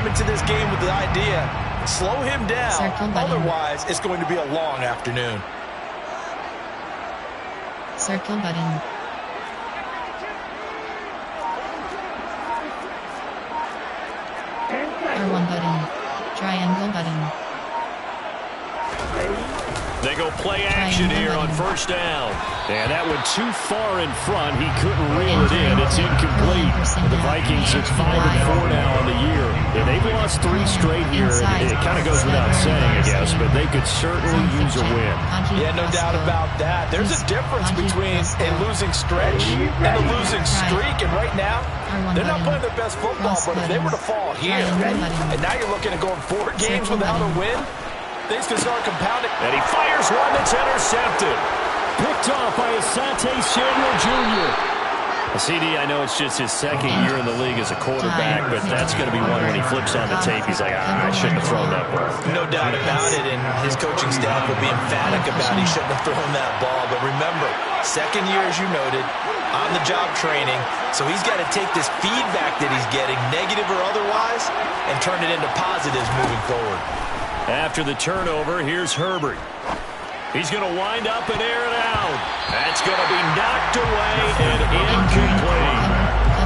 come into this game with the idea, slow him down. Otherwise, it's going to be a long afternoon. Circle button. R1 button. Triangle button. They go play action here on first down. And that went too far in front. He couldn't reel it in. It's incomplete. The Vikings are 5-4 now on the year. Yeah, they've lost 3 straight here. It kind of goes without saying, I guess, but they could certainly use a win. Yeah, no doubt about that. There's a difference between a losing stretch and a losing streak. And right now, they're not playing their best football, but if they were to fall here, and now you're looking at going 4 games without a win, things can start compounding. And he fires one that's intercepted. Picked off by Asante Samuel Jr. CD, I know it's just his second year in the league as a quarterback, but that's going to be one when he flips on the tape. He's like, I shouldn't have thrown that ball. No doubt about it, and his coaching staff will be emphatic about he shouldn't have thrown that ball. But remember, second year, as you noted, on-the-job training, so he's got to take this feedback that he's getting, negative or otherwise, and turn it into positives moving forward. After the turnover, here's Herbert. He's going to wind up and air it out. That's going to be knocked away and incomplete.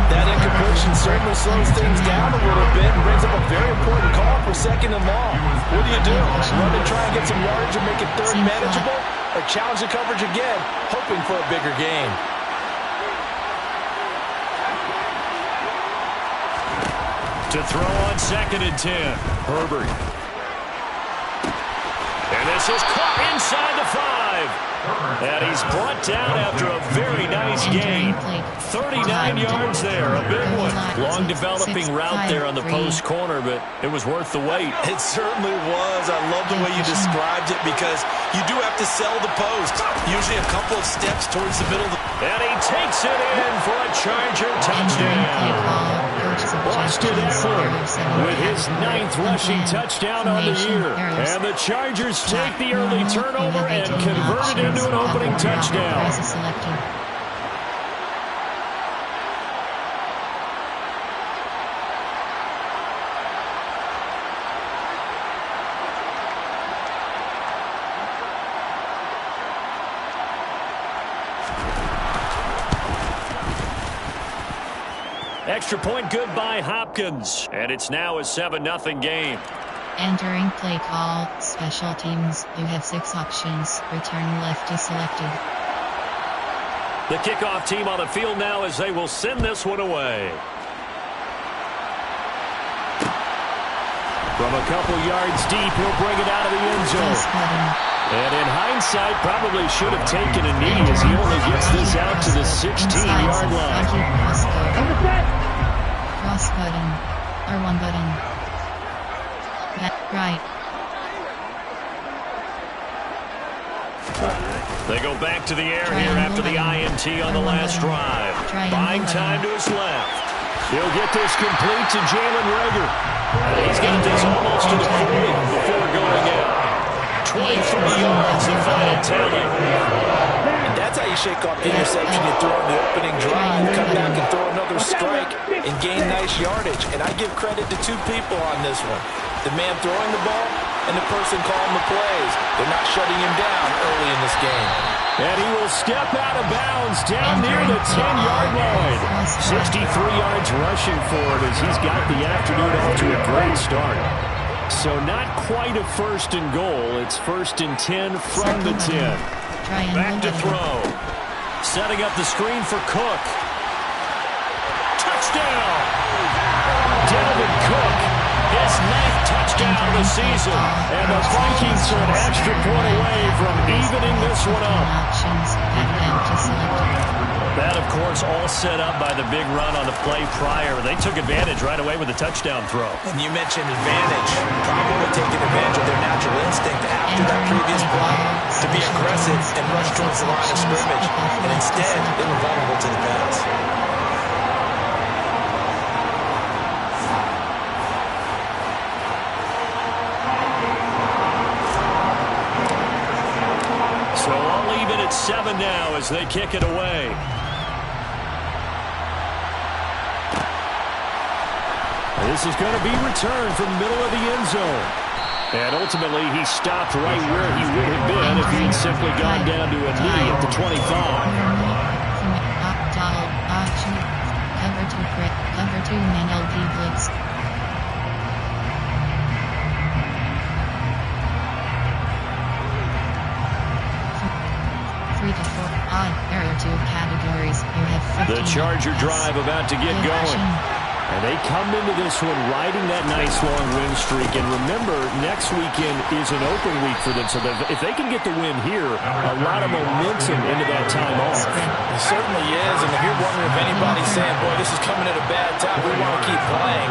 That incompletion certainly slows things down a little bit and brings up a very important call for second and long. What do? Run and try and get some yardage and make it third manageable? Or challenge the coverage again, hoping for a bigger gain? To throw on 2nd and 10. Herbert. And this is caught inside the 5. And he's brought down after a very nice gain. 39 yards there, a big one. Long developing route there on the post corner, but it was worth the wait. It certainly was. I love the way you described it because you do have to sell the post. Usually a couple of steps towards the middle. And he takes it in for a Charger touchdown. Austin Eckler with his 9th rushing touchdown on the year. And the Chargers take the early turnover and convert it into an opening touchdown. Extra point good by Hopkins. And it's now a 7-0 game. Entering play call, special teams. You have 6 options. Return left is selected. The kickoff team on the field now as they will send this one away. From a couple yards deep, he'll bring it out of the end zone. And in hindsight, probably should have taken a knee as he only gets this out to the 16-yard line. Cross button. R1 button. Right. They go back to the air here after the INT on the last drive. Buying time to his left. He'll get this complete to Jalen Reagor. He's got this almost to the 40 before going out. 23 yards, the final tally. And that's how you shake off the interception you throw in the opening drive. Come back and throw another strike and gain nice yardage. And I give credit to 2 people on this one. The man throwing the ball and the person calling the plays. They're not shutting him down early in this game. And he will step out of bounds down near the 10-yard line. 63 yards rushing for it as he's got the afternoon off to a great start. So not quite a 1st and goal. It's 1st and 10 from the 10. Back to throw. Setting up the screen for Cook. Touchdown! Dalvin Cook, his 9th touchdown of the season. And the Vikings are an extra point away from evening this one up. That, of course, all set up by the big run on the play prior. They took advantage right away with a touchdown throw. And you mentioned advantage. Probably taking advantage of their natural instinct after that previous play to be aggressive and rush towards the line of scrimmage. And instead, they were vulnerable to the pass. So all even at 7 now as they kick it away. This is going to be returned from the middle of the end zone. And ultimately, he stopped right where he would have been if he had simply gone down to a knee at the 25. Cover 2 man LP blitz. There are 2 categories. You have 15 the Charger drive about to get going. And they come into this one riding that nice long win streak. And remember, next weekend is an open week for them. So if they can get the win here, a lot of momentum into that time off. It certainly is. And if you're wondering if anybody's saying, boy, this is coming at a bad time, we want to keep playing,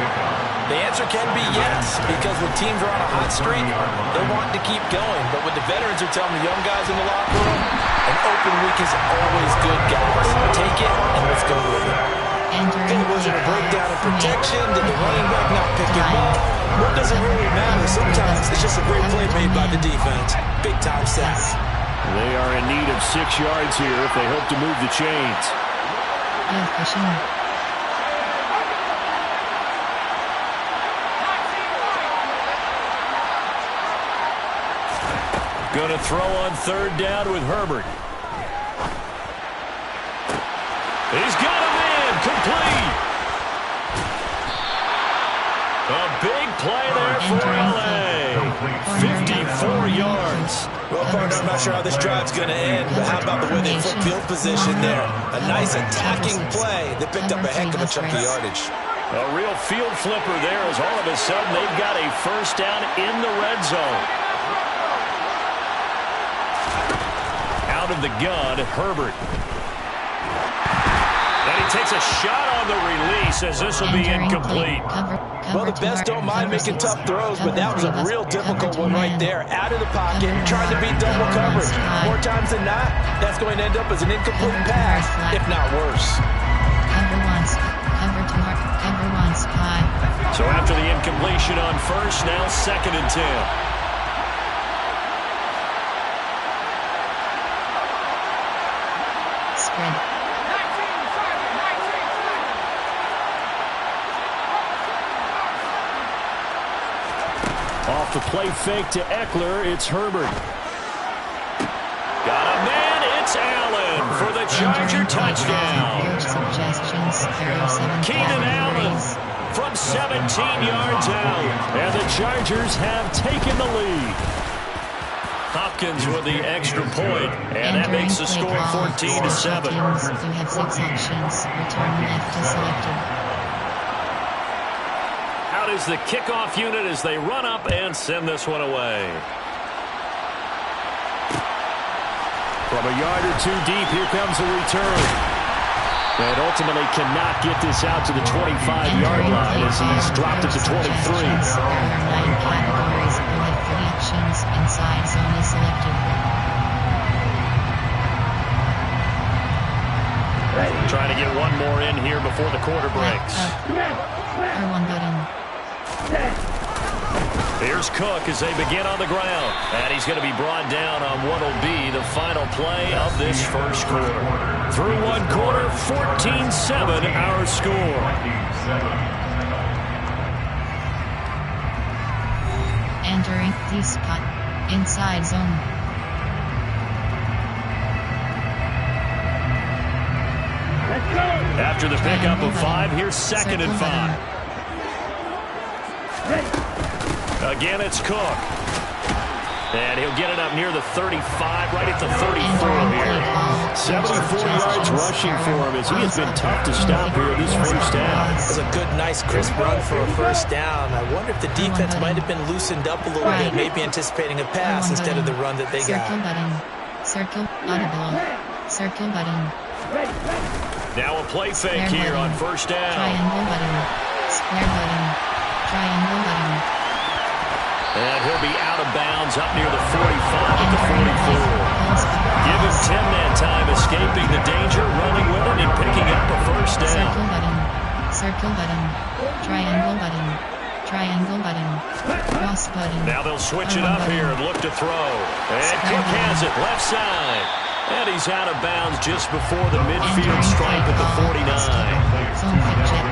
the answer can be yes. Because when teams are on a hot streak, they want to keep going. But when the veterans are telling the young guys in the locker room, an open week is always good, guys. Take it and let's go with it. Was it a breakdown in protection? Did the running back not pick him up? What does it really matter? Sometimes it's just a great play made by the defense. Big time sacks. They are in need of 6 yards here if they hope to move the chains. Going to throw on 3rd down with Herbert. He's got him in, complete. A big play there for LA. 54 yards. Well, partner, I'm not sure how this drive's going to end, but how about the way they flip field position there? A nice attacking play that picked up a heck of a chunk of yardage. A real field flipper there as all of a sudden they've got a 1st down in the red zone. Out of the gun, Herbert. And he takes a shot on the release as this will be incomplete. Well, the best don't mind making tough throws, but that was a real difficult one right there. Out of the pocket, trying to beat double coverage. More times than not, that's going to end up as an incomplete pass, if not worse. So after the incompletion on 1st, now 2nd and 10. Off the play fake to Eckler, it's Herbert. Got a man, it's Allen for the Charger touchdown. Keenan Allen from 17 yards out. And the Chargers have taken the lead. Hopkins with the extra point, and that makes the score 14-7. You have 6 options. Return left is selected. Out is the kickoff unit as they run up and send this one away. From a yard or 2 deep, here comes a return. And ultimately cannot get this out to the 25-yard line as he's dropped it to 23. There are 9 categories. You have 3 options. Inside zone is selected. Trying to get one more in here before the quarter breaks. R1 button. Here's Cook as they begin on the ground. And he's going to be brought down on what will be the final play of this 1st quarter. Through 1 quarter, 14-7 our score. Entering the spot. Inside zone. After the pickup of 5, here's 2nd and 5. Again, it's Cook. And he'll get it up near the 35, right at the 34 here. 74 yards rushing for him as he has been tough to stop here this 1st down. It's a good, nice, crisp run for a 1st down. I wonder if the defense might have been loosened up a little bit, maybe anticipating a pass instead of the run that they got. Circle button. Circle, audible. Circle button. Now a play fake here on 1st down. Triangle button. Square button. Triangle button. And he'll be out of bounds up near the 45 at the 44. Give him 10 that time, escaping the danger, running with it, and picking up a 1st down. Circle button. Circle button. Triangle button. Triangle button. Cross button. Now they'll switch it up here and look to throw. And Cook has it left side. And he's out of bounds just before the midfield stripe at the 49.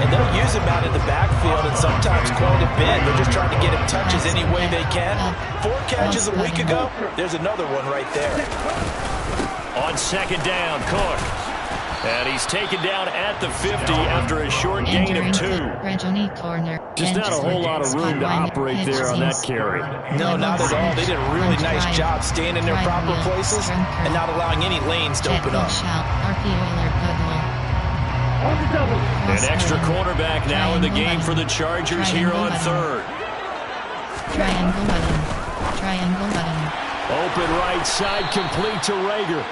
And they'll use him out in the backfield and sometimes quite a bit. They're just trying to get him touches any way they can. 4 catches a week ago. There's another one right there. On second down, Cook. And he's taken down at the 50 after a short gain of 2. Just not a whole lot of room to operate there on that carry. No, not at all. They did a really nice job staying in their proper places and not allowing any lanes to open up. An extra cornerback now in the game for the Chargers here on third. Triangle button. Open right side, complete to Rager.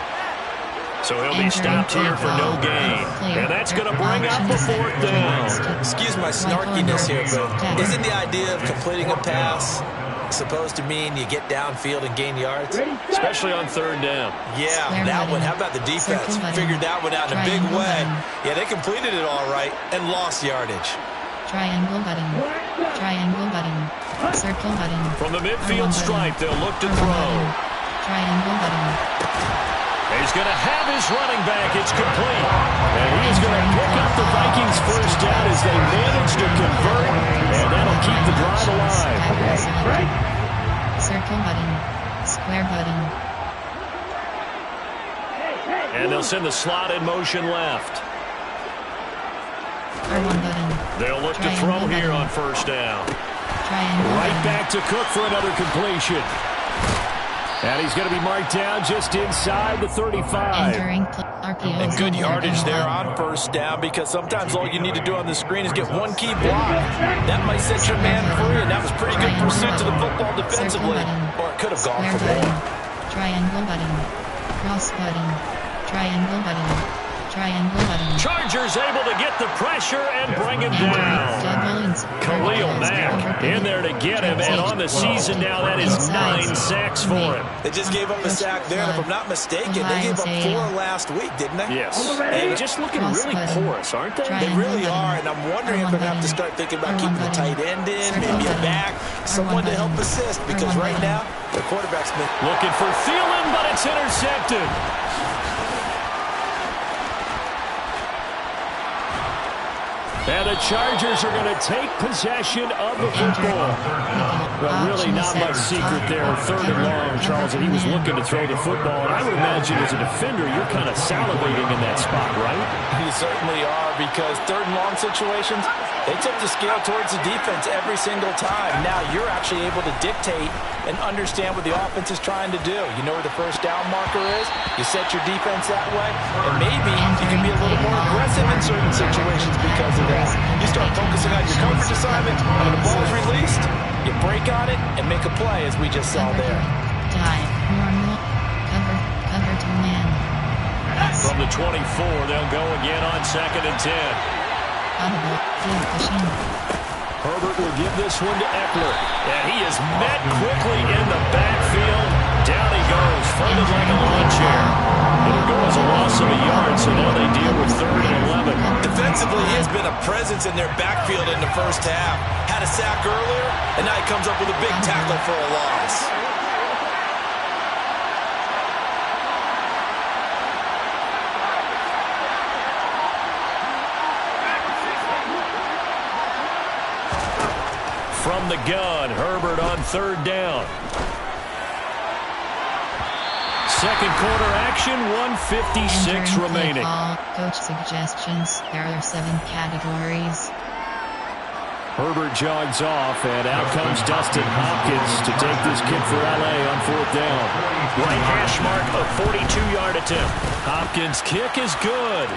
So he'll be stopped here for no gain. And that's going to bring up the 4th down. Excuse my snarkiness here, but isn't the idea of completing a pass supposed to mean you get downfield and gain yards? Especially on 3rd down. Yeah, that one. How about the defense? Figured that one out in a big way. Yeah, they completed it all right and lost yardage. Triangle button. Circle button. From the midfield stripe, they'll look to throw. Triangle button. He's going to have his running back. It's complete. And he is going to pick up the Vikings' first down as they manage to convert. And that'll keep the drive alive. Circle button. Square button. And they'll send the slot in motion left. R1 button. They'll look to throw here on first down. Right back to Cook for another completion. And he's going to be marked down just inside the 35. And good yardage there on first down because sometimes all you need to do on the screen is get one key block. That might set your man free, and that was pretty good pursuit to the football defensively. Or it could have gone for more. Triangle button. Cross button. Triangle button. Chargers able to get the pressure and bring him down. Khalil Mack in there to get him, and on the season now, that is 9 sacks for him. They just gave up a sack there, and if I'm not mistaken, they gave up 4 last week, didn't they? Yes. And just looking really porous, aren't they? They really are, and I'm wondering if they're going to have to start thinking about keeping the tight end in, maybe a back, someone to help assist, because right now, the quarterback's been looking for Thielen, but it's intercepted. And the Chargers are going to take possession of the football. But really not much secret there. 3rd and long, Charles, and he was looking to throw the football. And I would imagine as a defender, you're kind of salivating in that spot, right? You certainly are, because 3rd and long situations, they tip the scale towards the defense every single time. Now you're actually able to dictate and understand what the offense is trying to do. You know where the first down marker is. You set your defense that way, and maybe you can be a little more aggressive in certain situations because of that. You start focusing on your coverage assignment, and when the ball is released, you break on it and make a play, as we just saw there. Dive, normal, cover to man. From the 24, they'll go again on 2nd and 10. Audible, field pushing. Herbert will give this one to Eckler. And he is met quickly in the backfield. Down he goes, folded like a lawn chair. It'll go as a loss of a yard, so now they deal with 3rd and 11. Defensively, he has been a presence in their backfield in the first half. Had a sack earlier, and now he comes up with a big tackle for a loss. From the gun, Herbert on 3rd down. Second quarter action, 1:56 remaining. Coach suggestions. There are 7 categories. Herbert jogs off, and out comes Dustin Hopkins to take this kid for LA on 4th down. Right hash mark, a 42-yard attempt. Hopkins' kick is good.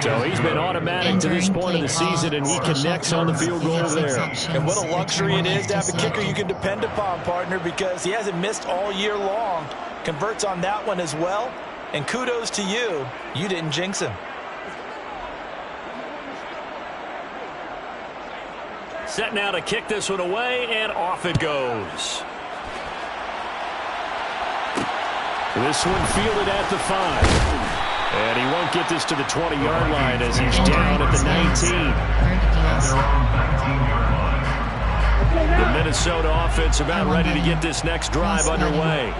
So he's been automatic to this point of the season, and he connects on the field goal there. And what a luxury it is to have a kicker you can depend upon, partner, because he hasn't missed all year long. Converts on that one as well. And kudos to you. You didn't jinx him. Set now to kick this one away, and off it goes. This one fielded at the 5. And he won't get this to the 20-yard line as he's down at the 19. The Minnesota offense about ready to get this next drive underway.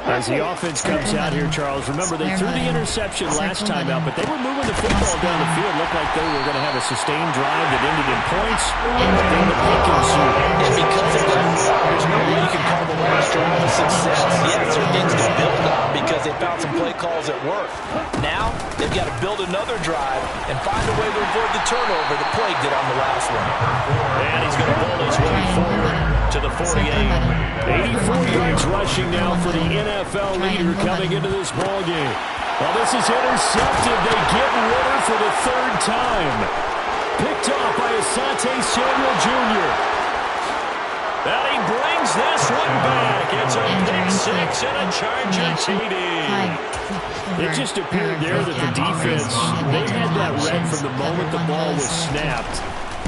As the offense comes out here, Charles, remember they threw the interception last time out, but they were moving the football down the field. Looked like they were going to have a sustained drive that ended in points, but then the pick ensued. And because of that, there's no way you can call the last drive a success. Yes, there are things to build on because they found some play calls that work. Now, they've got to build another drive and find a way to avoid the turnover that plagued it on the last one. And he's going to pull his way forward to the 48. 84 yards rushing now for the NFL leader coming into this ball game. Well, this is intercepted. They get Ritter for the third time. Picked off by Asante Samuel Jr. And he brings this one back. It's a pick six and a Charger TD. It just appeared there that the defense, they had that read from the moment the ball was snapped.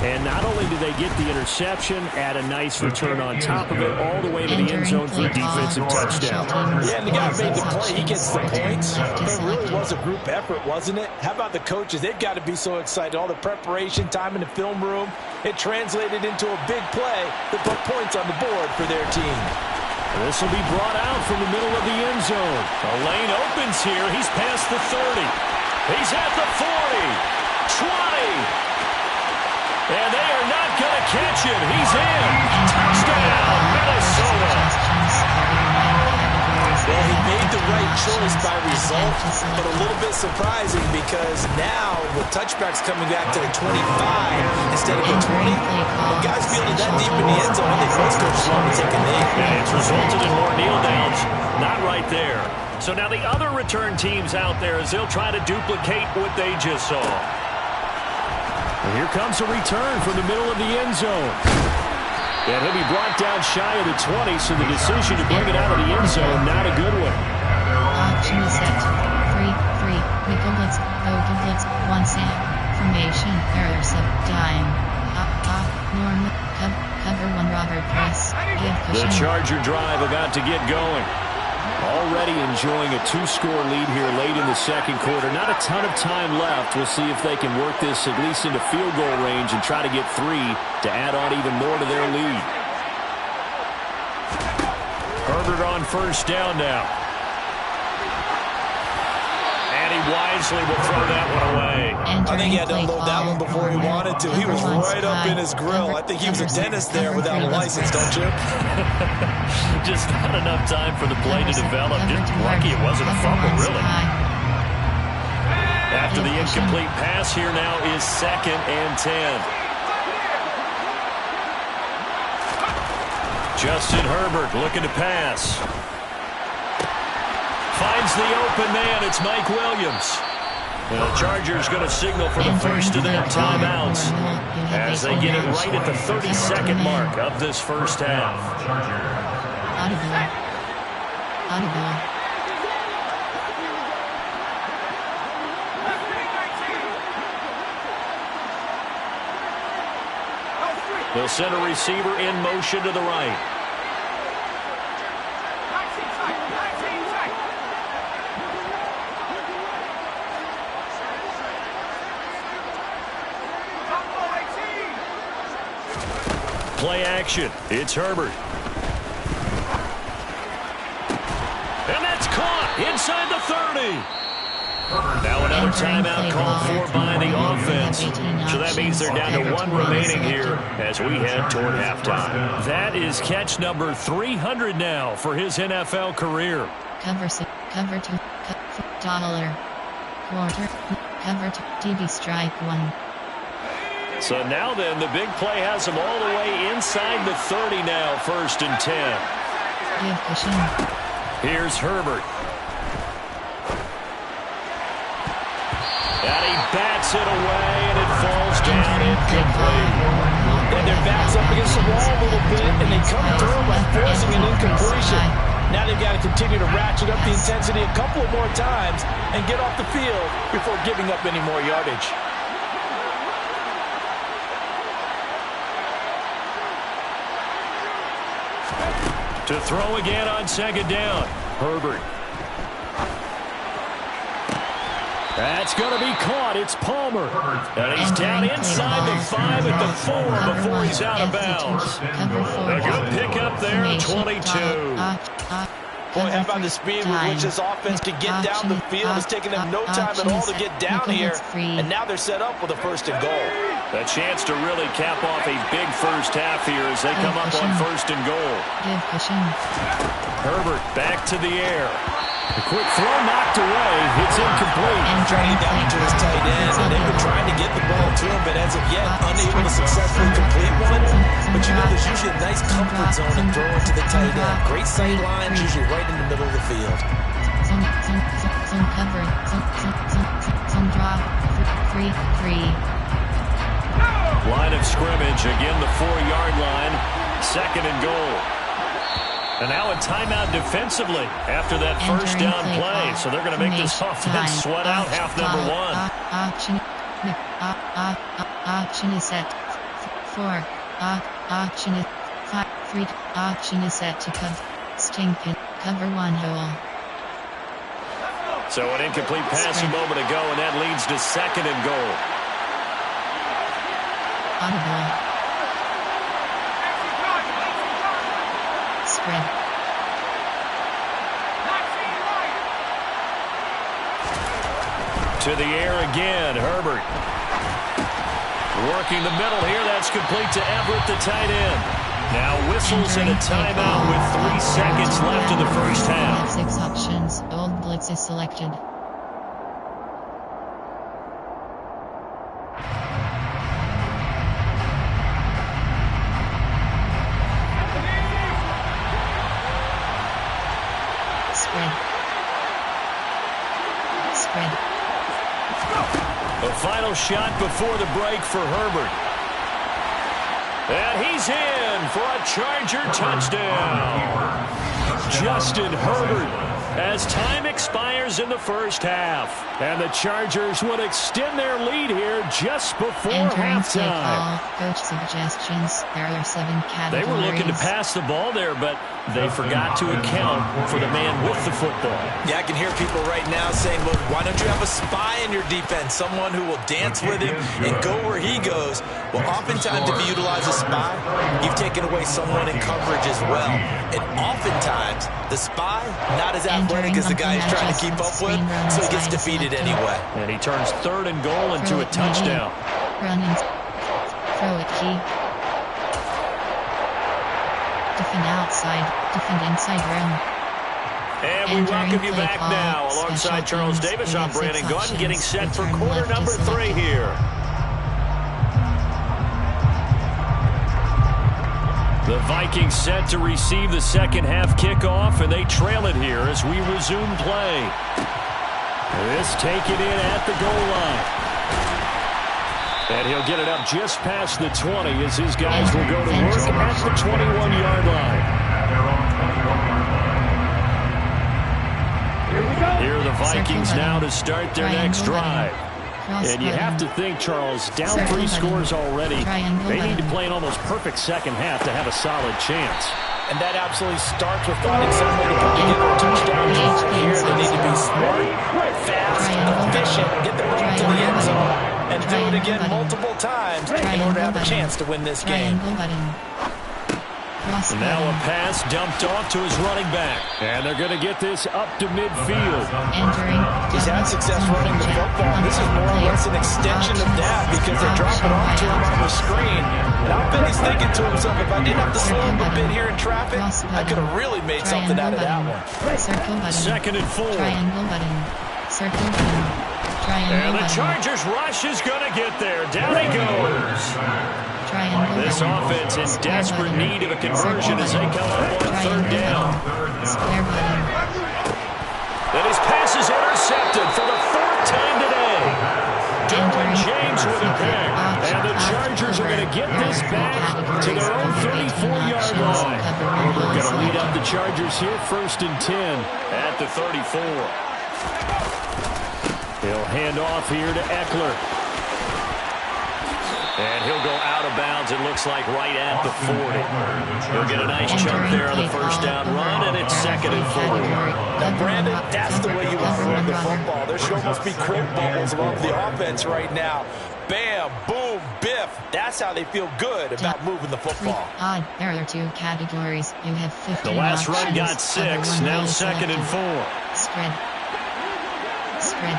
And not only did they get the interception, add a nice return on top of it, all the way to the end zone for a defensive touchdown. Yeah, and the guy made the play. He gets the points. But it really was a group effort, wasn't it? How about the coaches? They've got to be so excited. All the preparation, time in the film room, it translated into a big play that put points on the board for their team. This will be brought out from the middle of the end zone. A lane opens here. He's past the 30. He's at the 40. 20. And they are not going to catch him. He's in. Touchdown, Minnesota. Well, he made the right choice by result, but a little bit surprising because now with touchbacks coming back to the 25 instead of the 20, when guys fielded that deep in the end zone, I think most coaches want to take a knee. And it's resulted in more kneel downs. Not right there. So now the other return teams out there as they'll try to duplicate what they just saw. And here comes a return from the middle of the end zone. And he'll be brought down shy of the 20, so the decision to bring it out of the end zone, not a good one. Option is set. 3-3. Nickel blitz. Open blitz. One snap. Formation. Error sub. Dime. Norm. Cover one. Robert press. Give The cushion. Charger drive about to get going. Already enjoying a two-score lead here late in the second quarter. Not a ton of time left. We'll see if they can work this at least into field goal range and try to get 3 to add on even more to their lead. Herbert on first down now. And he wisely will throw that one away. I think he had to unload that one before he wanted to. He was right up in his grill. I think he was a dentist there without a license, don't you? Just not enough time for the play to develop. Just lucky it wasn't a fumble, really. After the incomplete pass, here now is 2nd and 10. Justin Herbert looking to pass. Finds the open man. It's Mike Williams. And the Chargers going to signal for the first of their timeouts as they get it right at the 32nd mark of this first half. Audible. They'll send a receiver in motion to the right. Play action. It's Herbert. And that's caught inside the 30. Now another timeout called for by the offense. So that means they're down to 1 remaining here as we head toward halftime. That is catch number 300 now for his NFL career. Cover 2. Dollar. Quarter. Cover 2. DB strike 1. So now then, the big play has him all the way inside the 30 now, 1st and 10. Give cushion. Here's Herbert. And he bats it away, and it falls down incomplete. And their backs up against the wall a little bit, and they come through by forcing an incompletion. Now they've got to continue to ratchet up the intensity a couple of more times and get off the field before giving up any more yardage. To throw again on 2nd down. Herbert. That's going to be caught. It's Palmer. And he's down inside the 5 at the 4 before he's out of bounds. A good pickup there, 22. Boy, how about the speed with which this offense can get down the field? It's taking them no time at all to get down here. And now they're set up with a 1st and goal. A chance to really cap off a big first half here as they come up on 1st and goal. Herbert back to the air. A quick throw knocked away. It's incomplete. Trying to get down to his tight end, and they've been trying to get the ball to him, but as of yet, unable to successfully complete one. But you know, there's usually a nice comfort zone in throwing to the tight end. Great sight lines, usually right in the middle of the field. Some cover, some drop, free. Line of scrimmage, again the 4-yard line. 2nd and goal. And now a timeout defensively after that first down play. So they're going to make this offense sweat out half number 1. Option is set. 4. Option is 5. 3. Option is set to cover 1 hole. So an incomplete pass a moment ago, and that leads to 2nd and goal. Audible. Spread. To the air again, Herbert. Working the middle here, that's complete to Everett, the tight end. Now whistles and a timeout with 3 seconds left in the first half. 6 options, old blitz is selected. Spread. A final shot before the break for Herbert. And he's in for a Charger touchdown. Justin Herbert, as time expires in the first half. And the Chargers would extend their lead here just before halftime. Coach suggestions. There are 7 categories. They were looking to pass the ball there, but they forgot to account for the man with the football. Yeah, I can hear people right now saying, well, why don't you have a spy in your defense? Someone who will dance with him and go where he goes. Well, oftentimes if you utilize a spy, you've taken away someone in coverage as well. And oftentimes, the spy, not as athletic as the guy he's trying to keep up with, so he gets defeated anyway. And he turns 3rd and goal into a touchdown. Run and throw it key. Defend outside, defend inside rim. And we welcome you back now alongside Charles Davis. I'm Brandon Gaudin, getting set for quarter number 3 here. The Vikings set to receive the second half kickoff, and they trail it here as we resume play. This taken in at the goal line. And he'll get it up just past the 20 as his guys will go to work at the 21-yard line. Here are the Vikings now to start their next drive. And you have to think, Charles, down 3 scores already. They need to play an almost perfect second half to have a solid chance. And that absolutely starts with finding some way to put together a touchdown here. They need to be smart, fast, efficient, get the ball to the end zone, and do it again multiple times in order to have a chance to win this game. And now a pass dumped off to his running back. And they're going to get this up to midfield. He's had success running the football. This is more or less an extension of that because they drop it off to him on the screen. And I bet he's thinking to himself, if I didn't have to slow him a bit here in traffic, I could have really made something out of that one. 2nd and 4. Triangle button. Circle button. And the Chargers rush is going to get there. Down he goes. This offense in desperate need of a conversion as they come up on 3rd down. Then his pass is intercepted for the 4th time today. Derwin James with a pick. And the Chargers are going to get this back to their own 34-yard line. We're going to lead up the Chargers here, 1st and 10 at the 34. He'll hand off here to Eckler. And he'll go out of bounds, it looks like, right at the 40. He'll get a nice chunk there on the first down run, and it's 2nd and 4. Now, Brandon, that's the way you want to run the football. There should almost be quote bubbles above the offense right now. Bam, boom, biff. That's how they feel good about moving the football. There are 2 categories. You have 15 The last run got options. 6, now 2nd and 4. Spread. Spread.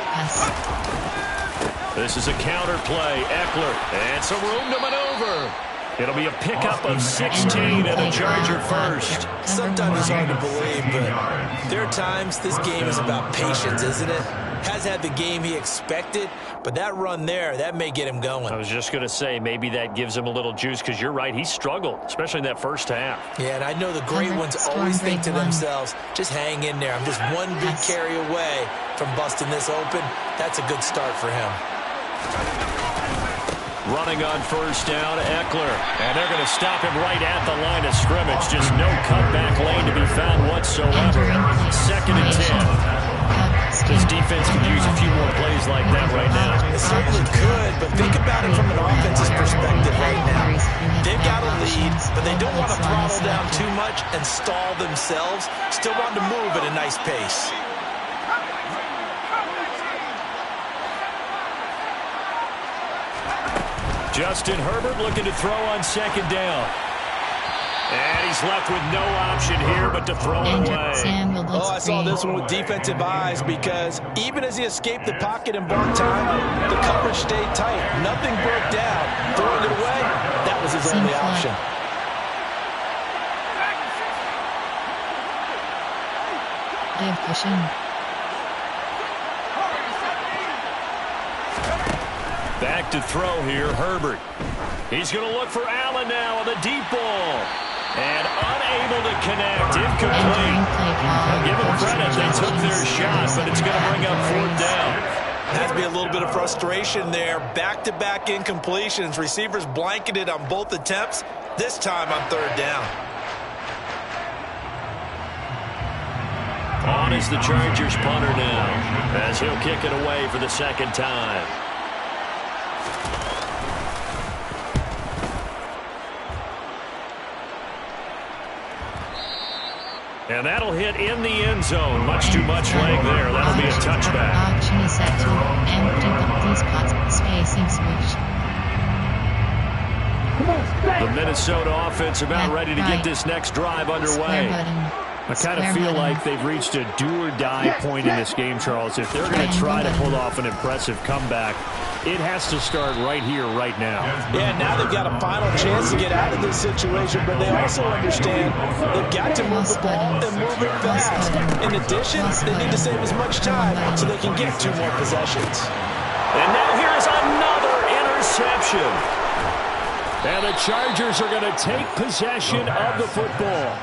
Pass. This is a counter play. Eckler, and some room to maneuver. It'll be a pickup of 16 and a Charger first. Sometimes it's hard to believe, but there are times this game is about patience, isn't it? Has had the game he expected, but that run there, that may get him going. I was just going to say, maybe that gives him a little juice, because you're right, he struggled, especially in that first half. Yeah, and I know the great ones always think to themselves, just hang in there. I'm just one big carry away from busting this open. That's a good start for him. Running on first down, Eckler. And they're going to stop him right at the line of scrimmage. Just no cutback lane to be found whatsoever. 2nd and 10. This defense could use a few more plays like that right now. It certainly could, but think about it from an offense's perspective right now. They've got a lead, but they don't want to throttle down too much and stall themselves. Still want to move at a nice pace. Justin Herbert looking to throw on 2nd down. And he's left with no option here but to throw it away. Oh, I saw this one with defensive eyes, because even as he escaped the pocket and bought time, the coverage stayed tight. Nothing broke down. Throwing it away, that was his only option. They're pushing. Back to throw here, Herbert. He's going to look for Allen now on the deep ball. And unable to connect, incomplete. I'll give them credit, they took their shot, but it's going to bring up 4th down. Has to be a little bit of frustration there. Back-to-back incompletions. Receivers blanketed on both attempts, this time on 3rd down. On is the Chargers punter now, as he'll kick it away for the 2nd time. And that'll hit in the end zone. Much too much leg there. That'll be a touchback. Option is set to empty these spots. Spacing switch. The Minnesota offense about ready to get this next drive underway. I kind of feel like they've reached a do-or-die point in this game, Charles. If they're going to try to pull off an impressive comeback, it has to start right here, right now. Yeah, now they've got a final chance to get out of this situation, but they also understand they've got to move the ball and move it fast. In addition, they need to save as much time so they can get 2 more possessions. And now here's another interception. And the Chargers are going to take possession of the football.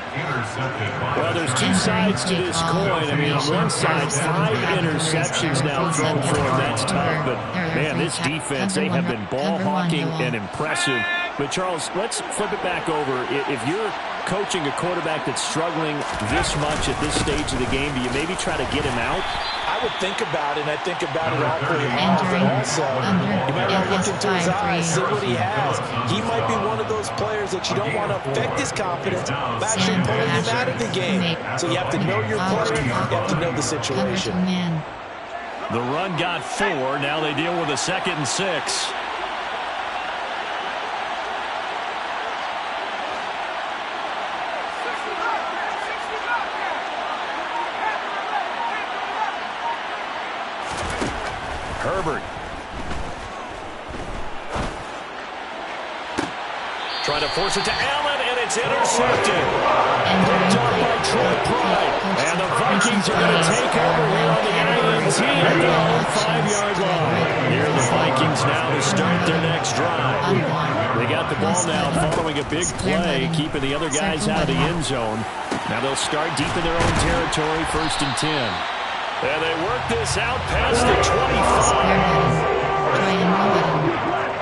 Well, there's 2 sides to this coin. I mean, on one side, 5 interceptions now thrown for them. That's tough. But, man, this defense, they have been ball hawking and impressive. But, Charles, let's flip it back over. If you're coaching a quarterback that's struggling this much at this stage of the game, do you maybe try to get him out? I would think about it, and I think about it awfully hard, but also you might want to look into his eyes, see what he has. He might be one of those players that you don't want to affect his confidence by actually pulling him out of the game. So you have to know your player, you have to know the situation. The run got 4. Now they deal with a 2nd and 6. Herbert. Trying to force it to Allen, and it's intercepted. Picked up by Troy Pride. And the Vikings are going to take over here on the INT at their own 5-yard line. Near the Vikings now to start their next drive. They got the ball now following a big play, keeping the other guys out of the end zone. Now they'll start deep in their own territory, 1st and 10. And they work this out past the 25.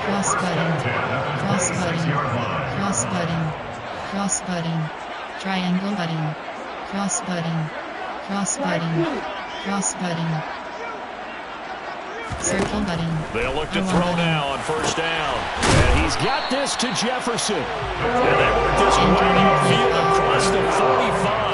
Cross button. Cross button. Cross button. Cross button. Triangle button. Cross button. Cross button. Cross button. Circle button. They'll look to throw now on first down. And he's got this to Jefferson. And they work this way upfield across the 45.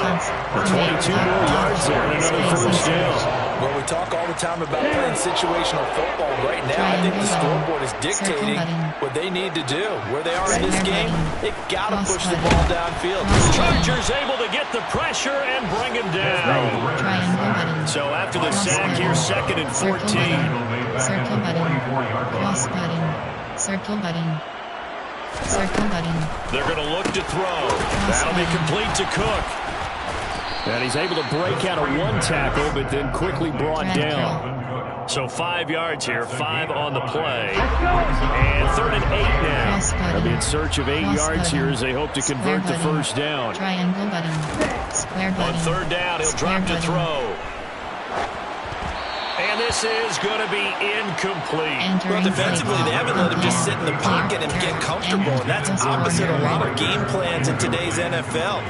22 more yards there and another first down. Well, we talk all the time about playing situational football. Right now, I think the scoreboard is dictating what they need to do. Where they are in this game, they've got to push the ball downfield. Chargers able to get the pressure and bring him down. So after the sack, here's 2nd and 14. Circle button. Cross button. Circle button. Circle button. They're going to look to throw. That'll be complete to Cook. And he's able to break out of one tackle, but then quickly brought down. So 5 yards here, 5 on the play. And 3rd and 8 now. They'll be in search of 8 yards here as they hope to convert the first down. Triangle button. Square button. On 3rd down, he'll drop to throw. And this is going to be incomplete. Well, defensively, they haven't let him just sit in the pocket and get comfortable. And that's opposite a lot of game plans in today's NFL.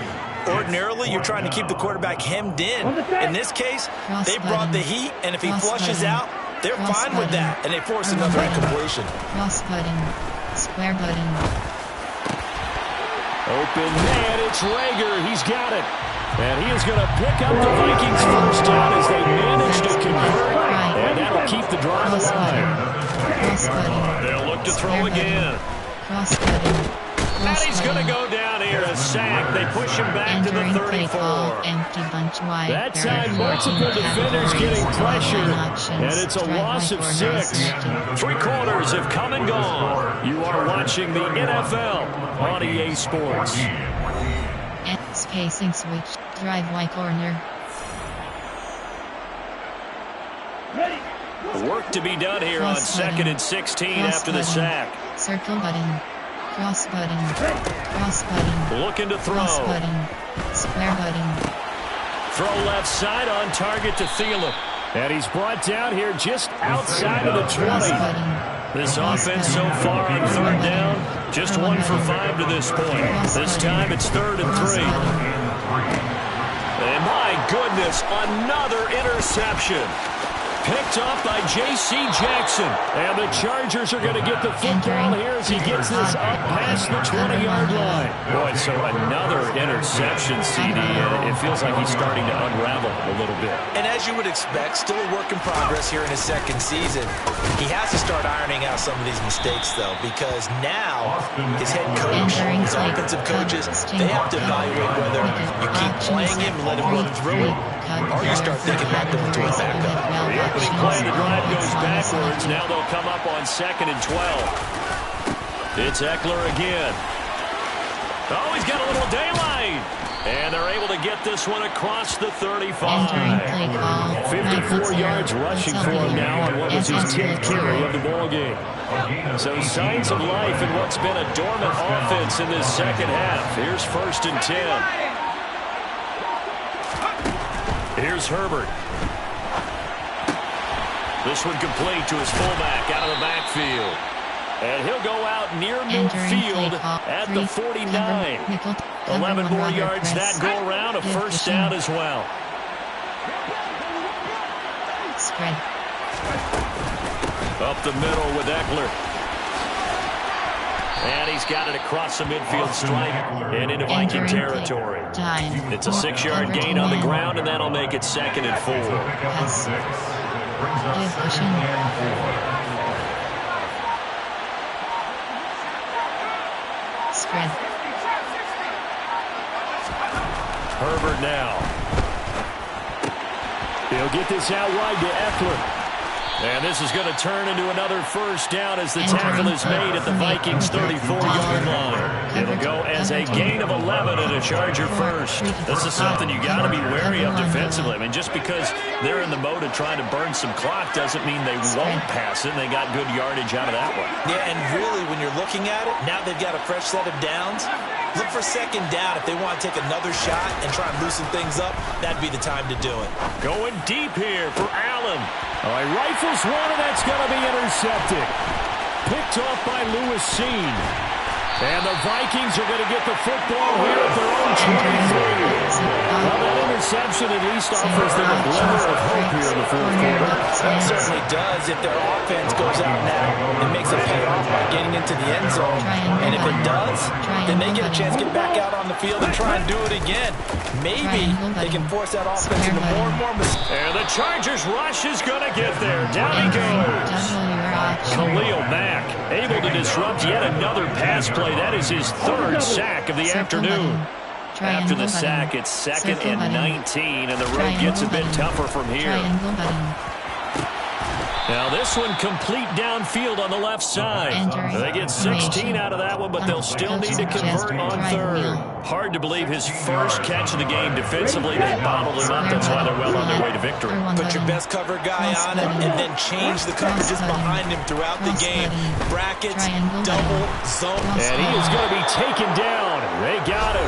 Ordinarily, you're trying to keep the quarterback hemmed in. In this case, they brought the heat, and if he flushes out, they're fine with that, and they force another incompletion. Cross button. Square button. Open man, it's Rager. He's got it. And he is going to pick up the Vikings first down as they manage to convert. And that'll keep the drive alive. They'll look to throw again. Cross button. And he's going to go down here, a sack. They push him back to the 34. That time, multiple defenders getting pressure, and it's a loss of 6. 3 quarters have come and gone. You are watching the NFL on EA Sports. Spacing switch, drive Y corner. Work to be done here on 2nd and 16 after the sack. Circle button. Cross button. Cross button. Looking to throw. Cross button. Square button. Throw left side on target to Thielen. And he's brought down here just outside of the 20. This offense so far on 3rd down, just 1 for 5 to this point. This time it's 3rd and 3. And my goodness, another interception. Picked off by J.C. Jackson. And the Chargers are going to get the football here as he gets this up past the 20-yard line. Boy, so another interception, CD. It feels like he's starting to unravel a little bit. And as you would expect, still a work in progress here in his 2nd season. He has to start ironing out some of these mistakes, though, because now his head coach, his offensive coaches, they have to evaluate whether you keep playing him and let him work through it, or you start thinking about going to a backup. The play, the drive goes backwards. Now they'll come up on 2nd and 12. It's Eckler again. Oh, he's got a little daylight. And they're able to get this one across the 35. 54 yards rushing for him now on what was his 10th carry of the ball game. So signs of life in what's been a dormant offense in this 2nd half. Here's 1st and 10. Here's Herbert. This one complete to his fullback out of the backfield. And he'll go out near midfield at the 49. 11 more yards that go around, a first down as well. Spread. Up the middle with Eckler. And he's got it across the midfield stripe and into Viking territory. It's a 6-yard gain on the ground, and that'll make it 2nd and 4. Spread. Herbert now. He'll get this out wide to Eckler. And this is going to turn into another first down as the tackle is made at the Vikings' 34-yard line. It'll go as a gain of 11 and a Charger first. This is something you got to be wary of defensively. I mean, just because they're in the mode of trying to burn some clock doesn't mean they won't pass it. They got good yardage out of that one. Yeah, and really, when you're looking at it, now they've got a fresh set of downs. Look for 2nd down. If they want to take another shot and try and loosen things up, that'd be the time to do it. Going deep here for Allen. All right, rifles one, and that's going to be intercepted. Picked off by Lewis Seen. And the Vikings are going to get the football here at their own 23. Well, that interception at least offers them a glimmer of hope here in the fourth quarter. It certainly does. If their offense goes out now and makes a pay off by getting into the end zone, and if it does, then they get a chance to get back out on the field and try and do it again. Maybe they can force that offense into more and more mistakes. And the Chargers rush is going to get there. Down he goes. Khalil Mack able to disrupt yet another pass play. That is his third sack of the afternoon. After the sack, it's 2nd and 19, and the road gets a bit tougher from here. Now this one complete downfield on the left side. They get 16 out of that one, but they'll still need to convert on third. Hard to believe his first catch of the game defensively. They bottled him up. That's why they're well on their way to victory. Put your best cover guy on him and then change the coverages behind him throughout the game. Brackets, double, zone. And he is going to be taken down. They got him.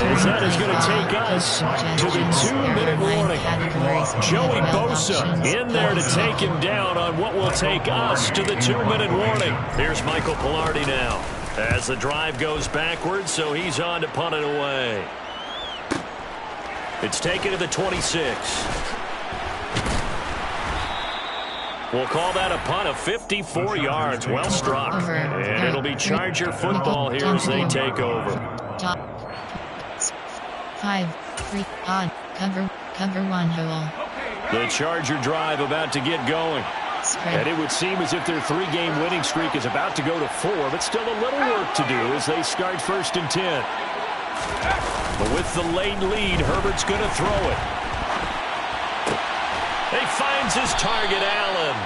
As that is going to take us to the 2-minute warning. Joey Bosa in there to take him down on what will take us to the 2-minute warning. Here's Michael Pilardi now as the drive goes backwards, so he's on to punt it away. It's taken to the 26. We'll call that a punt of 54 yards. Well struck. And it'll be Charger football here as they take over. 5, 3, odd, cover 1 hole. The Charger drive about to get going. And it would seem as if their 3-game winning streak is about to go to 4, but still a little work to do as they start 1st and 10. But with the late lead, Herbert's going to throw it. He finds his target, Allen.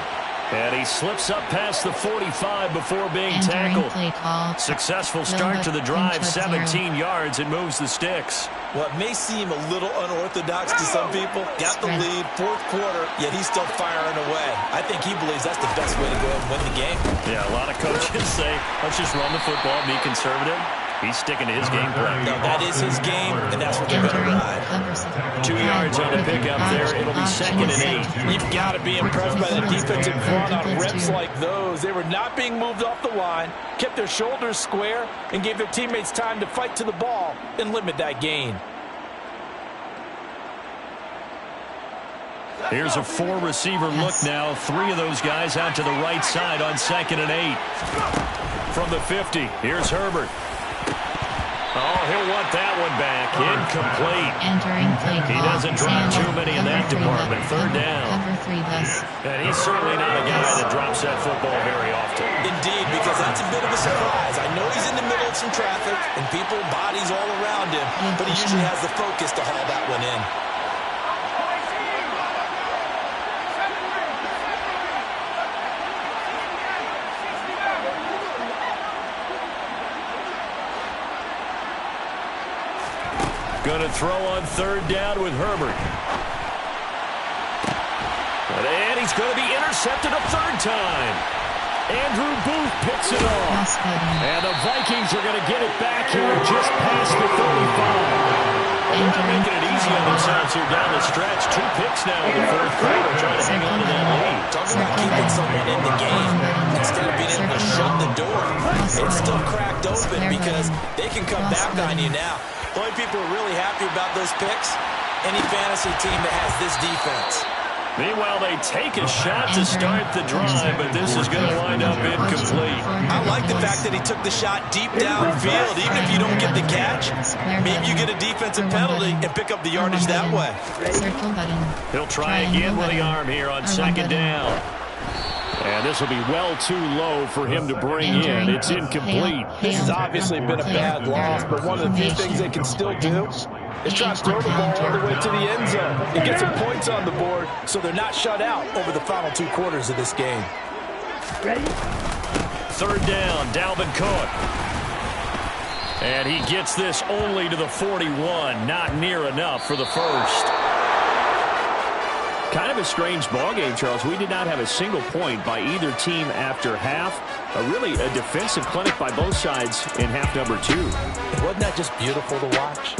And he slips up past the 45 before being tackled. Successful start to the drive, 17 yards, and moves the sticks. What may seem a little unorthodox to some people, got the lead, 4th quarter, yet he's still firing away. I think he believes that's the best way to go and win the game. Yeah, a lot of coaches say, let's just run the football, be conservative. He's sticking to his game plan. No, that is his game, and that's what they're going to ride. 2 yards on the pickup there. It'll be 2nd and 8. You've got to be impressed by the defensive front on reps like those. They were not being moved off the line, kept their shoulders square, and gave their teammates time to fight to the ball and limit that gain. Here's a 4-receiver look now. 3 of those guys out to the right side on 2nd and 8. From the 50, here's Herbert. Oh, he'll want that one back. Incomplete. He doesn't drop too many in that department. 3rd down. And he's certainly not a guy that drops that football very often. Indeed, because that's a bit of a surprise. I know he's in the middle of some traffic and people, bodies all around him, but he usually has the focus to haul that one in. Going to throw on 3rd down with Herbert. And he's going to be intercepted a 3rd time. Andrew Booth picks it off. And the Vikings are going to get it back here just past the 35. They're not making it easy on themselves here down the stretch. 2 picks now in the 4th quarter, trying to hang on to that lead. Talking about keeping someone in the game instead of being able to shut the door. It's still cracked open because they can come back on you now. The only people who are really happy about those picks, any fantasy team that has this defense. Meanwhile, they take a shot to start the drive, but this is going to wind up incomplete. I like the fact that he took the shot deep downfield. Even if you don't get the catch, maybe you get a defensive penalty and pick up the yardage that way. He'll try again with the arm here on 2nd down. And this will be well too low for him to bring in. It's incomplete. This has obviously been a bad loss, but one of the few things they can still do is try to throw the ball all the way to the end zone and get some points on the board so they're not shut out over the final 2 quarters of this game. 3rd down, Dalvin Cook. And he gets this only to the 41. Not near enough for the first. Kind of a strange ballgame, Charles. We did not have a single point by either team after half. Really a defensive clinic by both sides in half number 2. Wasn't that just beautiful to watch?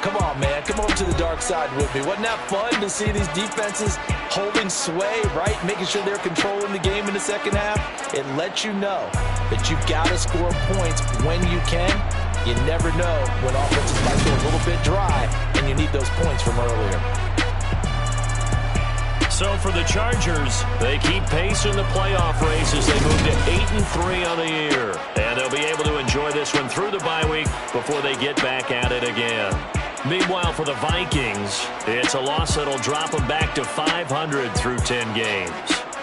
Come on, man. Come over to the dark side with me. Wasn't that fun to see these defenses holding sway, right? Making sure they're controlling the game in the second half. It lets you know that you've got to score points when you can. You never know when offenses might go a little bit dry, and you need those points from earlier. So for the Chargers, they keep pace in the playoff race as they move to 8-3 on the year. And they'll be able to enjoy this one through the bye week before they get back at it again. Meanwhile, for the Vikings, it's a loss that'll drop them back to 500 through 10 games.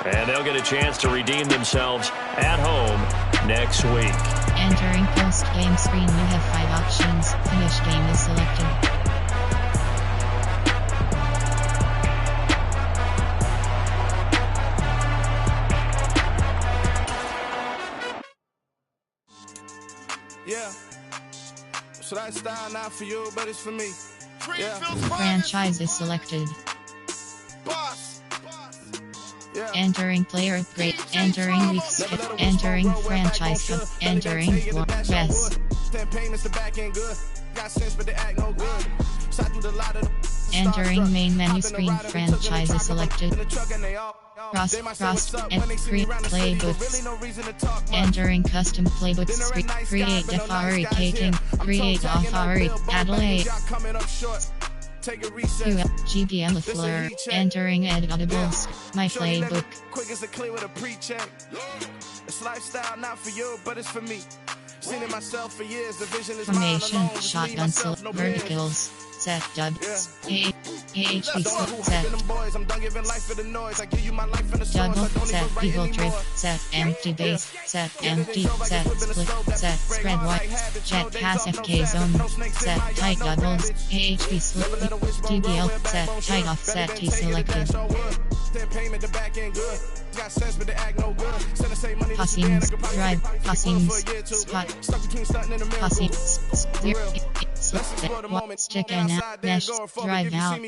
And they'll get a chance to redeem themselves at home next week. Entering post-game screen, you have 5 options. Finish game is selected. Yeah. So that style not for you, but it's for me. Yeah. Franchise is selected. Boss. Yeah. Entering player upgrade. Entering week skip. Entering franchise hub. Entering floor. Yes. Entering main menu screen. Franchise is selected. Cross, and create playbooks. Entering custom playbooks screen. Create defabricating. Create offari. Adelaide. GBM LaFleur. Entering editables. My playbook. Quick as a clear with a pre-check. It's lifestyle not for you, but it's for me. Seen it myself for years. The vision is formation, shotgun select verticals. Set dubs. AHP set. Double set eagle drift. Set empty base. Set empty. Set split. Set spread wide. Jet pass FK zone. Set tight doubles. AHP split. DBL. Set tight offset T selected. Passings. Drive. Passings. Spot. Passings. Stick and mesh. Drive out.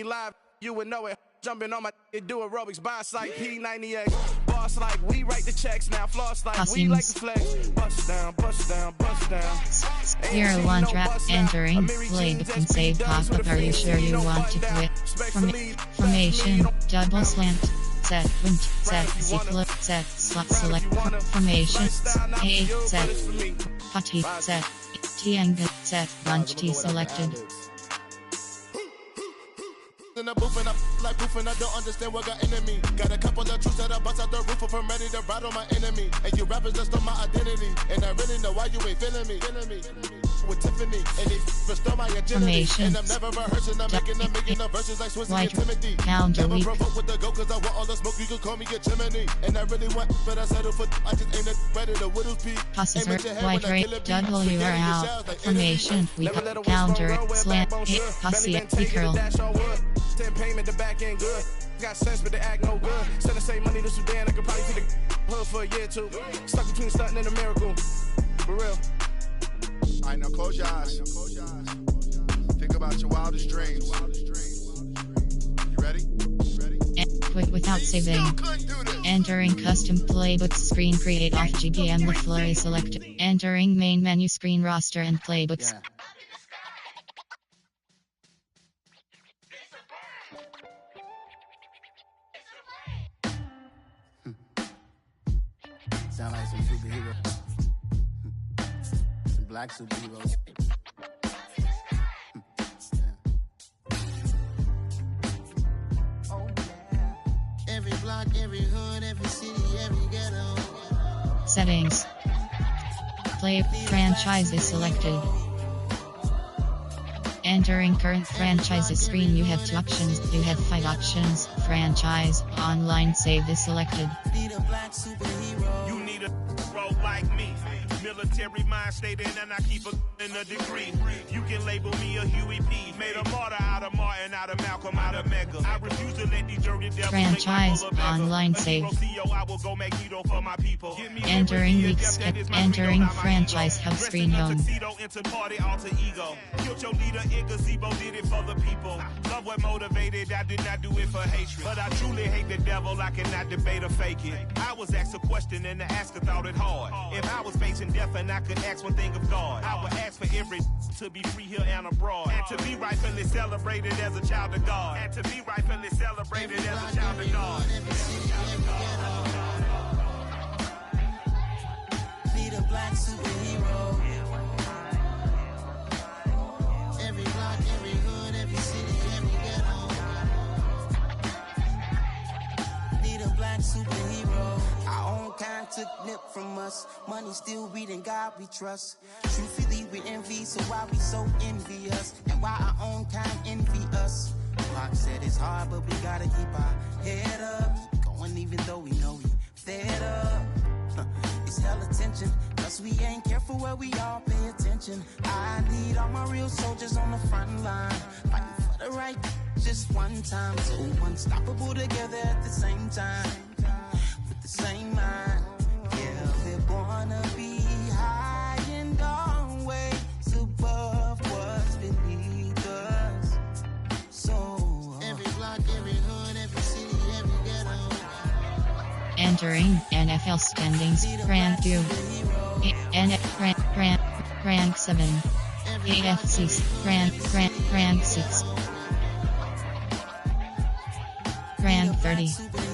You would know it. Jumping on my do aerobics by site P98. Boss like we write the checks now. Floss like we like the flex. Bust down, bust down, bust down. 01 trap entering. Playbook and save pop up. Are you sure you want to quit? Formation. Double slant. Set wind. Set Z-flip. Set slot select. Formation. A. Set. Putty. Set. Triangle. Set. Bunch T selected. In the booth and I like proof and I don't understand what got into me. Got a couple of truths that I bust out the roof if I'm ready to ride on my enemy. And you rappers just on my identity. And I really know why you ain't feeling me. With Tiffany and they restore my agility. And I'm never rehearsing, I'm making a million of verses like Swiss and Timothy. Never provoke with the go cause I want all the smoke, you can call me a chimney. And I really want, but I settle for I just ain't ready to whittles peak. Passes white rate, W are out. Formation, we counter, slant, hit, posse, curl. 10 payment, the back end good. Got sense, but they act no good. Send the same money to Sudan, I could probably see the hood for a year or two. Stuck between stunting and a miracle. For real. Alright, now close your eyes. Think about your wildest dreams. You ready? Quit without saving. Entering custom playbooks screen, create off GBM LaFleur selected. Entering main menu screen, roster and playbooks. Yeah. Sound like some superheroes. Some black superheroes. Oh, yeah. Every block, every hood, every city, every ghetto. Settings. Play franchise is selected. Entering current franchises screen, you have 2 options. You have 5 options. Franchise, online save is selected. Need a black superhero. You need a role like me. Military mind state and I keep a degree. You can label me a Huey P. Made a martyr out of Martin, out of Malcolm, out of Mega. I refuse to let these dirty devils franchise, online save. Entering week skip. Entering franchise hub screen home. Killed your leader in gazebo, did it for the people. Love what motivated, I did not do it for hatred. But I truly hate the devil, I cannot debate or fake it. I was asked a question and the asker thought it hard. If I was facing death and I could ask one thing of God, I would ask for every to be free here and abroad. And to be rightfully celebrated as a child of God. And to be rightfully celebrated as a child of God. Need a black superhero. Every block, every hood, every city, every ghetto. Need a black superhero. Our own kind took nip from us. Money still reading God we trust. Truthfully we envy, so why we so envious? And why our own kind envy us? Pac said it's hard, but we gotta keep our head up. Going even though we know we fed up. It's hell attention, cause we ain't careful where we all pay attention. I need all my real soldiers on the front line, fighting for the right just one time. So unstoppable together at the same time, with the same mind. Yeah, we're gonna be high and always above what's beneath us. So every block, every hood, every city, every ghetto. Entering NFL standings, rank 2. Rank 7. AFC, rank 6. Rank 30.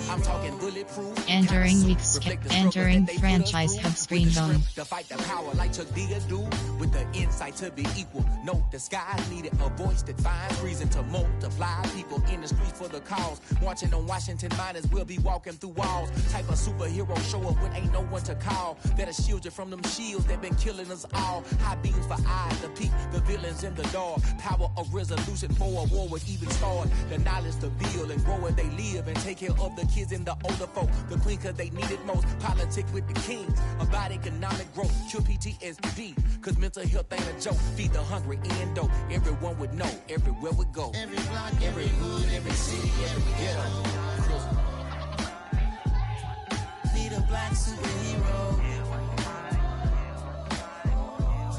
I'm talking bulletproof. Entering weeks, entering franchise hub screen zone. To fight the power like Chuck D do, with the insight to be equal. No disguise needed, a voice that finds reason to multiply people in the streets for the cause. Marching on Washington miners, we'll be walking through walls. Type of superhero show up when ain't no one to call. That'll shield you from them shields that been killing us all. High beams for eyes to peek the villains in the dark. Power of resolution for a war would even start. The knowledge to build and grow where they live and take care of the kids and the older folk. The queen cause they need it most. Politics with the kings about economic growth. Cure PTSD cause mental health ain't a joke. Feed the hungry and dope. Everyone would know everywhere we go. Every block, every hood, every city, every ghetto. Need a black superhero.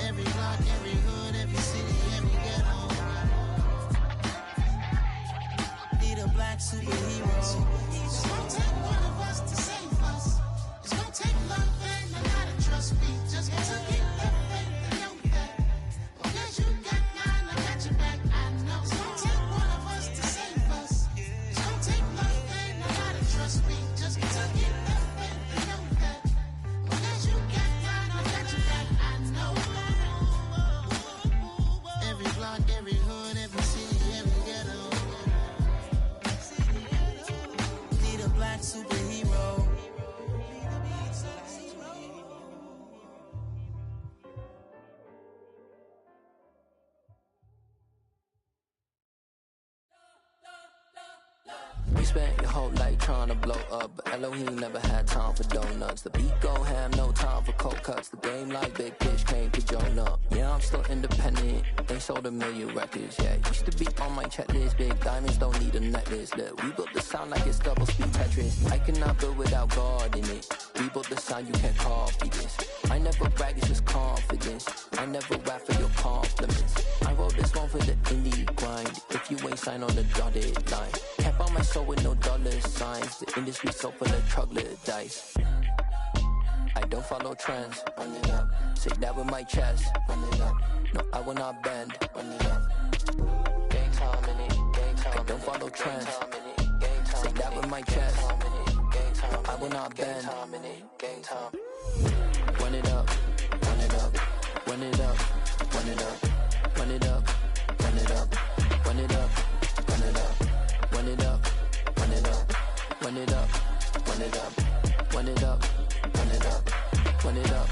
Every block, every hood, every city, every ghetto. Need a black superhero. It's gonna take one of us to save us. It's gonna take love and a lot of trust. Me just to get that faith and know that. Because you got mine, I got your back. I know. It's gonna take one of us to save us. It's gonna take love and a lot of trust. Me just to get that faith and know that. Because you got mine, I got your back. I know. Every block, every hood, every city, every ghetto. Need a black superhero. We spent your whole life trying to blow up, but Elohim never had time for donuts. The beat gon' have no time for cold cuts. The game like Big Pitch came to join up. Yeah, I'm still independent. They sold 1 million records. Yeah, used to be on my checklist. Big diamonds don't need a necklace. Look, we built the sound like it's double speed Tetris. I cannot build without God in it. We built the sound, you can't copy this. I never brag, it's just confidence. I never rap for your compliments. I wrote this one for the indie grind. If you ain't signed on the dotted line, can't buy my soul with no dollar signs. The industry so full of troglodytes. I don't follow trends. Run it up. Say that with my chest. Run it up. No, I will not bend. Run it up. Gang time in it. Gang time. I don't follow trends. Say that with my chest. I will not bend. Gang time. Run it up. Run it up. Run it up. Run it up. Run it up. Run it up. Run it up. Run it up. Run it up. Run it up. Run it up. Run it up. Run it up. Run it up. Run it up.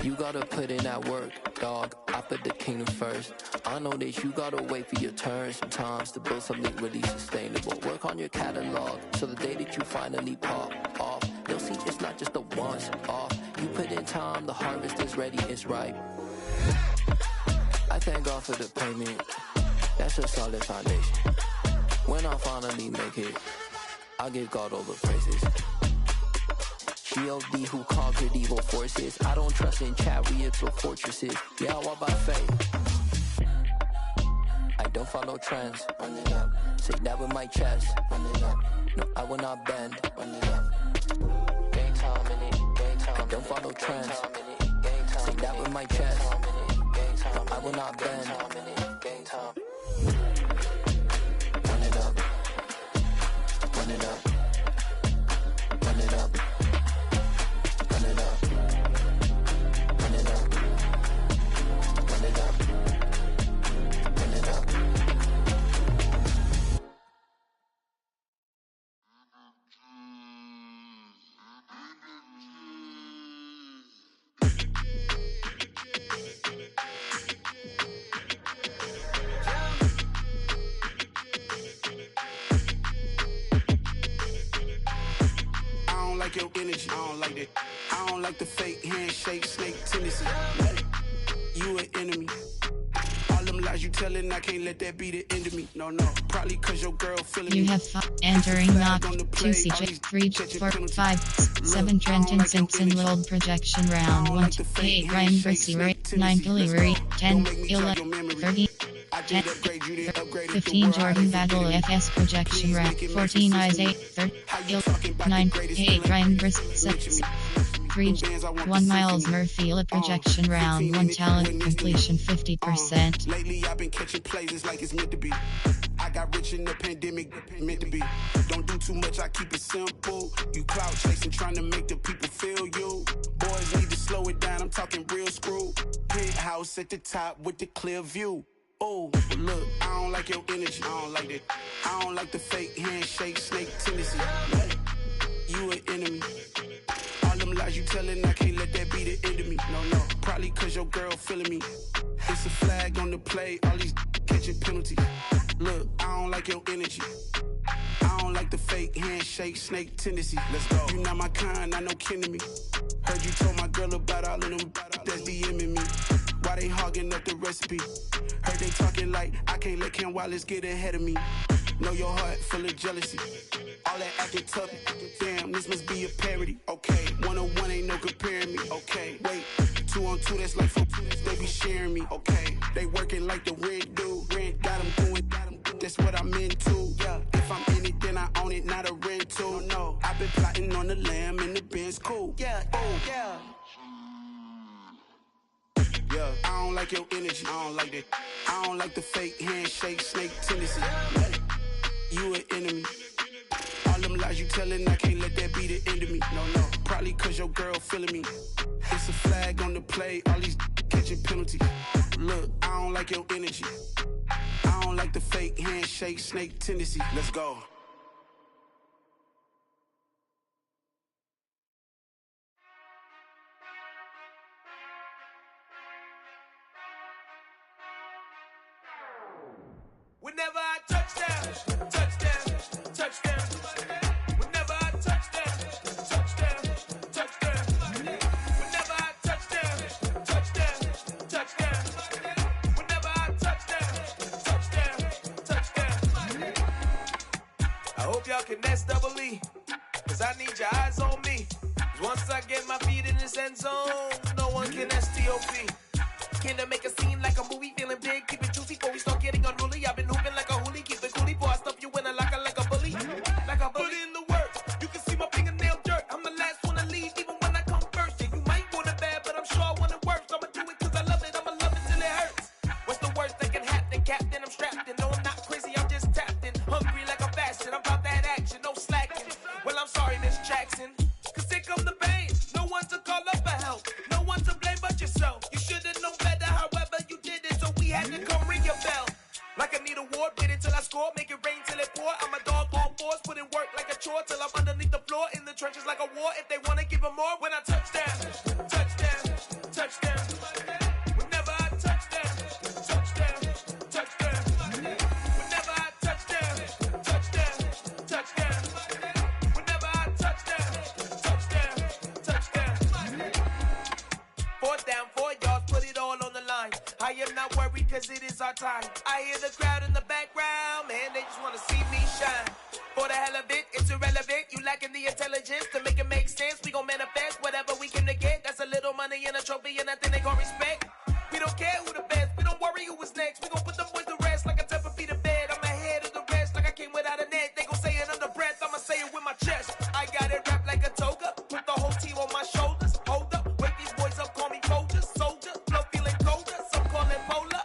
You gotta put in that work, dog. I put the kingdom first. I know that you gotta wait for your turn sometimes to build something really sustainable. Work on your catalog so the day that you finally pop off, you'll see it's not just a once off. You put in time, the harvest is ready, it's ripe. I thank God for the payment. That's a solid foundation. When I finally make it, I'll give God all the praises. G.O.D. who conquered evil forces. I don't trust in chariots or fortresses. Yeah, I walk by faith. I don't follow trends. Run it up. Say that with my chest. Run it up. No, I will not bend. Run it up. Gang time in it. Gang time. I don't follow trends. Say that with my chest. I will not bend. Game time. Run it up. Run it up. Run it up. Run it up. Run it up. Run it up. Run it up. Like your energy, I don't like that. I don't like the fake handshake, snake tendency. You an enemy. All them lies you telling, I can't let that be the end of me. No, probably cause your girl feeling You me. have entering knock 2 CJ 3 4 5 7 Trenton Simpson World Projection Round 1 to 8 Ryan Brissy 9 Delivery 10 11 30 10 15 Jordan Battle FS Projection Round 14 Eyes 8 30 9 8 Ryan Briss 6 3 1 Miles Murphy La Projection Round 1 Talent Completion 50%. Lately I've been catching plays like it's meant to be. I got rich in the pandemic, meant to be. Don't do too much, I keep it simple. You clout chasing, trying to make the people feel you. Boys need to slow it down, I'm talking real screw. Penthouse at the top with the clear view. Oh, look, I don't like your energy, I don't like that. I don't like the fake handshake, snake tendency. You an enemy. All them lies you telling, I can't let that be the end of me. No, probably cause your girl feeling me. It's a flag on the play, all these catching penalties. Look, I don't like your energy. I don't like the fake handshake, snake tendency. Let's go. You not my kind, I know kin to me. Heard you told my girl about all of them that's DMing me. Why they hogging up the recipe? Heard they talking like I can't let Ken Wallace get ahead of me. Know your heart full of jealousy. All that acting tough, damn, this must be a parody. Okay, 1-on-1 ain't no comparing me. Okay, wait, 2-on-2, that's like 4, they be sharing me. Okay, they working like the rent do. Rent got them going, that's what I'm into. Yeah, if I'm in it, then I own it, not a rental. No, I've been plotting on the lamb and the Benz cool. Yeah, oh, yeah. Yeah, I don't like your energy, I don't like that. I don't like the fake handshake, snake tendency. You an enemy. All them lies you telling, I can't let that be the end of me. No, probably cause your girl feeling me. It's a flag on the play, all these catching penalties. Look, I don't like your energy. I don't like the fake handshake, snake tendency. Let's go. Whenever I touchdown, touchdown, touchdown. Whenever I touchdown, touchdown, touchdown. Whenever I touchdown, touchdown, touchdown. Whenever I touchdown, touchdown. I hope y'all can nest double E, cause I need your eyes on me. Cause once I get my feet in this end zone, no one can STOP. Can I make a scene like a movie, feeling big, keep it juicy before we start getting unruly. I've been hooping like a hoolie, keep it coolie before I stuff you in a locker like a bully. Like a bully. Put in the work, you can see my fingernail dirt. I'm the last one to leave, even when I come first. Yeah, you might want it bad, but I'm sure I want it worse. I'ma do it cause I love it, I'ma love it till it hurts. What's the worst that can happen, Captain? I'm strapped in, no I'm not crazy, I'm just tapped in. Hungry like I'm fasting, I'm about that action, no slacking. Well, I'm sorry, Miss Jackson, cause here come the pain. No one to call up for help, no one to blame but yourself. You should've known better, however you did it, so we had to come ring your bell. Like I need a award, wait until I score, make it rain till it pour. I'm a dog on force, put in work like a chore till I'm underneath the floor, in the trenches like a war. If they wanna give them more, when I touchdown, touchdown, touchdown. Whenever I touchdown, touchdown, touchdown. Whenever I touchdown, touchdown, touchdown. Whenever I touchdown, touchdown, touchdown. 4th down, 4 yards, put it all on the line. I am not worried cause it is our time. I hear the crowd in the background, man, they just wanna see me shine. For the hell of it, it's irrelevant. You lacking the intelligence to make it make sense. We gon' manifest whatever we came to get. That's a little money and a trophy and nothing they gon' respect. We don't care who the best, we don't worry who was next. We gon' put them boys to rest like a 10 feet of bed. I'm ahead of the rest like I came without a net. They gon' say it under breath, I'ma say it with my chest. I got it wrapped like a toga, put the whole team on my shoulders. Hold up, wake these boys up, call me Folger, soldier, flow feeling colder, some call it polar.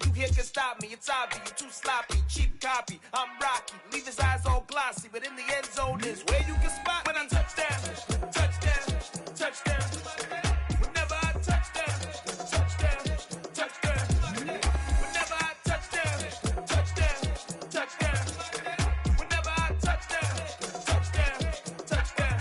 you here can stop me. It's obvious, you too sloppy, cheap copy. I'm Rocky, leave his eyes all glossy, but in the end zone is where you can spot when I touchdown, touchdown, touchdown. Whenever I touchdown, touchdown, touchdown. Whenever I touchdown, touchdown, touchdown. Whenever I touchdown, touchdown, touchdown.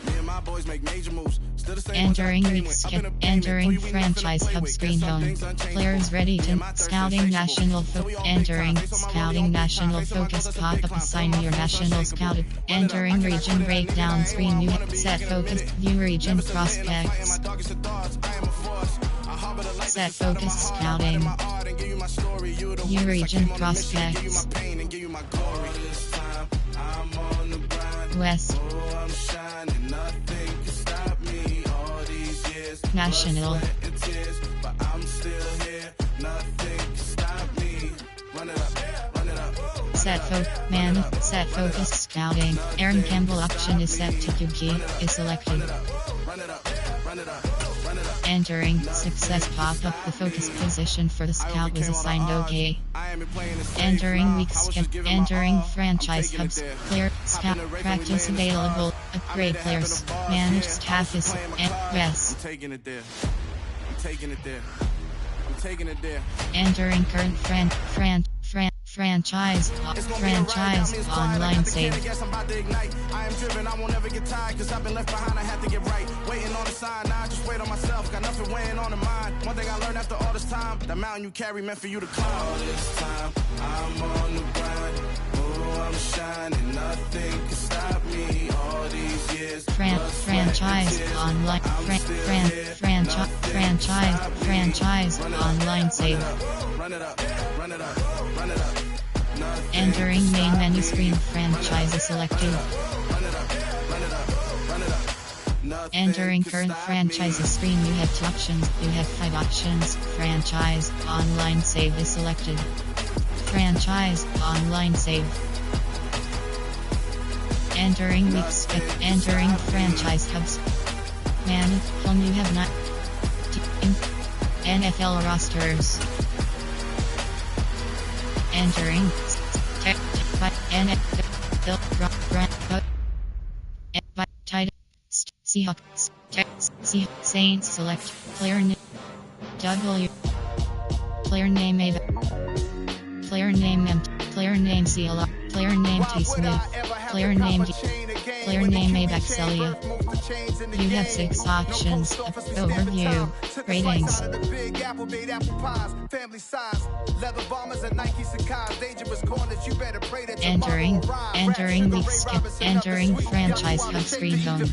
Me and my boys make major moves. Still the same ones I Entering came week with. Up skip, in the payment, entering 3 weeks finna franchise play hub with. screen Guess some home. things unchangeable. Players ready Me to and my thirst scouting insatiable. national So we all big entering time. Face on my scouting rollie on big national time. Face on my focus brothers, a pop big up climb. assign Feel your my friends national unshakable. scouted. Run it up. I Entering cannot region quit it, nigga. I breakdown ain't screen one new wanna be set taking a focus minute. view region Never submitting, I'm fighting my prospects. darkest of thoughts. I am a force. I harbor the light Set that's inside of my focus heart. scouting. I write in my art and give you my story. You the View witness. I region came on a mission to give you my prospects. pain and give you my glory. This time I'm on the grind. West Oh, I'm shining. Nothing can stop me. All these years, national blood, sweat, and tears, but I'm still here. Nothing can stop me. Run it up, run it up. set focus scouting. Aaron Campbell option is set to QG is selected. Run it up, run it up, run it up. Entering success pop up the focus position for the scout was assigned OK. Entering week skip, entering franchise hubs, player, scout, practice available, upgrade players, managed staff is, and rest. I'm taking it there. I'm taking it there. I'm taking it there. Entering current franchise online save. I am driven, I won't ever get tired, cause I've been left behind, I have to get right. Waiting on the sign, now I just wait on myself, got nothing weighing on the mind. One thing I learned after all this time, the mountain you carry meant for you to climb. All this time, I'm on the grind. Oh, I'm shining, nothing can stop me. All these years, franchise online franchise online save. Run it up, run it up, run it up. Entering main menu screen franchise is selected. Entering current franchises screen you have 2 options. You have 5 options. Franchise online save is selected. Franchise online save. Entering week skip. Entering franchise hubs. Man, home you have not. NFL rosters. Entering Seahawks, Saints select player name W player name Ava player name player name CLR player name T Smith player name Abaxelia. You have 6 options. Overview. Ratings. Entering week skip. Entering franchise hub screen zone.